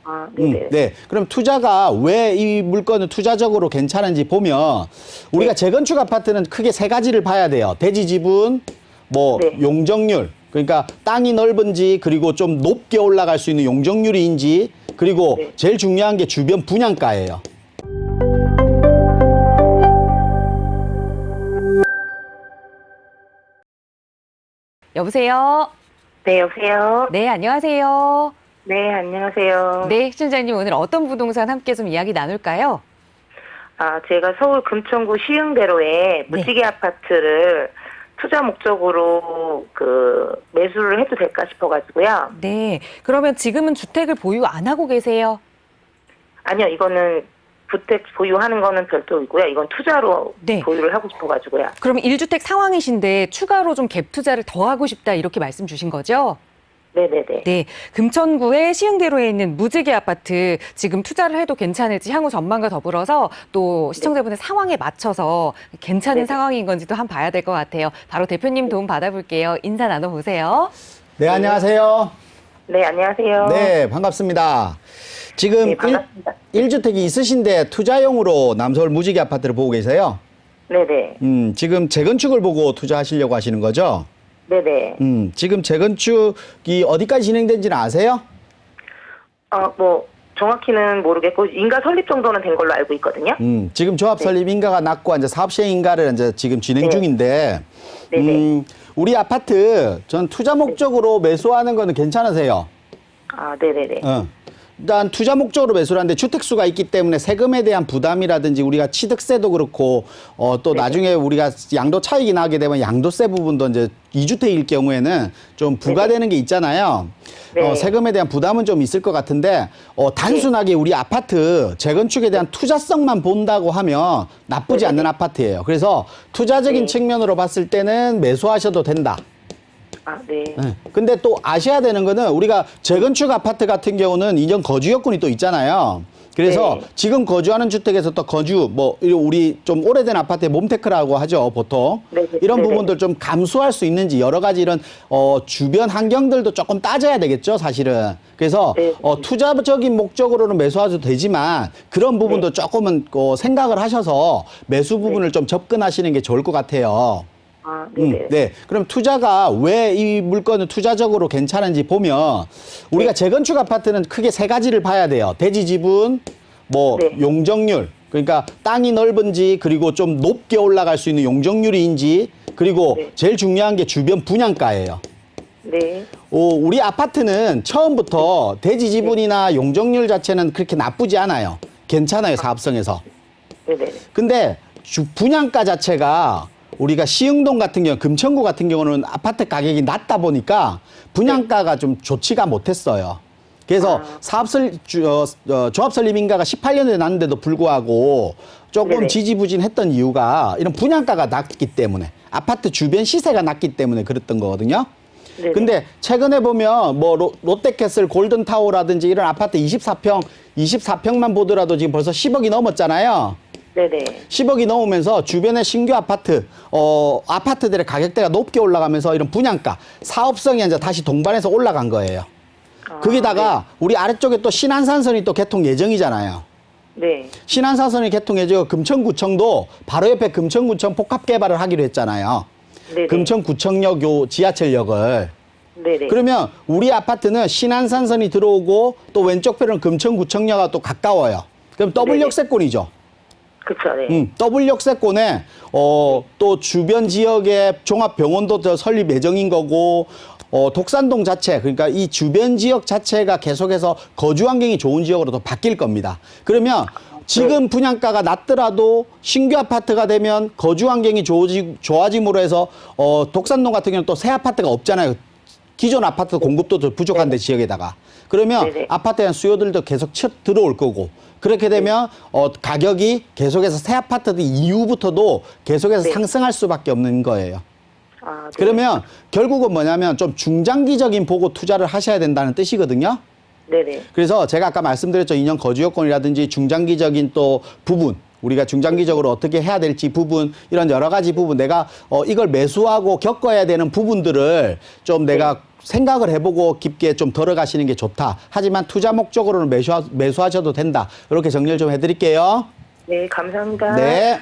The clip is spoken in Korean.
아, 네네. 네. 그럼 투자가 왜 이 물건은 투자적으로 괜찮은지 보면 우리가 네. 재건축 아파트는 크게 세 가지를 봐야 돼요. 대지 지분, 뭐 네. 용적률, 그러니까 땅이 넓은지 그리고 좀 높게 올라갈 수 있는 용적률인지 그리고 네. 제일 중요한 게 주변 분양가예요. 여보세요? 네, 여보세요? 네, 안녕하세요. 네, 안녕하세요. 네, 시청자님 오늘 어떤 부동산 함께 좀 이야기 나눌까요? 아, 제가 서울 금천구 시흥대로에 무지개 아파트를 투자 목적으로 매수를 해도 될까 싶어가지고요. 네, 그러면 지금은 주택을 보유 안 하고 계세요? 아니요, 이거는 주택 보유하는 거는 별도이고요. 이건 투자로 네. 보유를 하고 싶어가지고요. 그럼 1주택 상황이신데 추가로 좀 갭 투자를 더 하고 싶다 이렇게 말씀 주신 거죠? 네네네. 네, 금천구의 시흥대로에 있는 무지개 아파트 지금 투자를 해도 괜찮을지 향후 전망과 더불어서 또 시청자분의 상황에 맞춰서 괜찮은 네네. 상황인 건지도 한번 봐야 될 것 같아요. 바로 대표님 도움 받아볼게요. 인사 나눠보세요. 네, 안녕하세요. 네, 안녕하세요. 네, 반갑습니다. 지금 네, 반갑습니다. 1주택이 있으신데 투자용으로 남서울 무지개 아파트를 보고 계세요? 네네. 지금 재건축을 보고 투자하시려고 하시는 거죠? 네네. 지금 재건축이 어디까지 진행된지는 아세요? 정확히는 모르겠고, 인가 설립 정도는 된 걸로 알고 있거든요. 지금 조합 설립 인가가 났고 이제 사업 시행 인가를 이제 지금 진행 네. 중인데, 네네. 우리 아파트 전 투자 목적으로 매수하는 거는 괜찮으세요? 아, 네네네. 일단 투자 목적으로 매수를 하는데 주택수가 있기 때문에 세금에 대한 부담이라든지 우리가 취득세도 그렇고 또 나중에 우리가 양도 차익이 나게 되면 양도세 부분도 이제 2주택일 경우에는 좀 부과되는 게 있잖아요. 네. 세금에 대한 부담은 좀 있을 것 같은데 단순하게 우리 아파트 재건축에 대한 투자성만 본다고 하면 나쁘지 않는 아파트예요. 그래서 투자적인 네. 측면으로 봤을 때는 매수하셔도 된다. 아, 네. 네. 근데 또 아셔야 되는 거는 우리가 재건축 아파트 같은 경우는 이전 거주 여건이 또 있잖아요. 그래서 네. 지금 거주하는 주택에서 또 거주, 우리 좀 오래된 아파트에 몸테크라고 하죠, 보통. 네, 이런 네, 부분들 좀 감수할 수 있는지 여러 가지 이런, 주변 환경들도 조금 따져야 되겠죠, 사실은. 그래서, 네. 투자적인 목적으로는 매수하셔도 되지만 그런 부분도 조금은 생각을 하셔서 매수 부분을 좀 접근하시는 게 좋을 것 같아요. 아, 네네. 네. 그럼 투자가 왜 이 물건은 투자적으로 괜찮은지 보면 우리가 재건축 아파트는 크게 세 가지를 봐야 돼요. 대지 지분, 네. 용적률. 그러니까 땅이 넓은지 그리고 좀 높게 올라갈 수 있는 용적률인지 그리고 네. 제일 중요한 게 주변 분양가예요. 네. 우리 아파트는 처음부터 대지 지분이나 용적률 자체는 그렇게 나쁘지 않아요. 괜찮아요, 사업성에서. 네네. 근데 분양가 자체가 우리가 시흥동 같은 경우, 금천구 같은 경우는 아파트 가격이 낮다 보니까 분양가가 좀 좋지가 못했어요. 그래서 조합 설립 인가가 18년에 났는데도 불구하고 조금 네네. 지지부진했던 이유가 이런 분양가가 낮기 때문에 아파트 주변 시세가 낮기 때문에 그랬던 거거든요. 네네. 근데 최근에 보면 롯데캐슬 골든타워라든지 이런 아파트 24평만 보더라도 지금 벌써 10억이 넘었잖아요. 네네. 10억이 넘으면서 주변의 신규 아파트, 아파트들의 가격대가 높게 올라가면서 이런 분양가, 사업성이 이제 다시 동반해서 올라간 거예요. 거기다가 우리 아래쪽에 또 신안산선이 또 개통 예정이잖아요. 네. 신안산선이 개통 예정, 금천구청도 바로 옆에 금천구청 복합 개발을 하기로 했잖아요. 네네. 금천구청역 요 지하철역을. 네네. 그러면 우리 아파트는 신안산선이 들어오고 또 왼쪽 편은 금천구청역과 또 가까워요. 그럼 더블 네네. 역세권이죠. 그쵸, 네. 더블 역세권에 또 주변 지역에 종합병원도 더 설립 예정인 거고 독산동 자체, 그러니까 이 주변 지역 자체가 계속해서 거주 환경이 좋은 지역으로 더 바뀔 겁니다. 그러면 지금 분양가가 낮더라도 신규 아파트가 되면 거주 환경이 좋아짐으로 해서 독산동 같은 경우는 또 새 아파트가 없잖아요. 기존 아파트 공급도 더 부족한데 지역에다가. 그러면 네네. 아파트에 대한 수요들도 계속 들어올 거고 그렇게 되면 가격이 계속해서 새 아파트들 이후부터도 계속해서 네. 상승할 수밖에 없는 거예요. 아, 네. 그러면 결국은 뭐냐면 좀 중장기적인 보고 투자를 하셔야 된다는 뜻이거든요. 네네. 그래서 제가 아까 말씀드렸죠. 2년 거주 여건이라든지 중장기적인 또 부분, 우리가 중장기적으로 어떻게 해야 될지 부분, 이런 여러 가지 부분, 내가 이걸 매수하고 겪어야 되는 부분들을 좀 내가 생각을 해보고 깊게 좀 들어가시는 게 좋다. 하지만 투자 목적으로는 매수하셔도 된다. 이렇게 정리를 좀 해드릴게요. 네, 감사합니다. 네.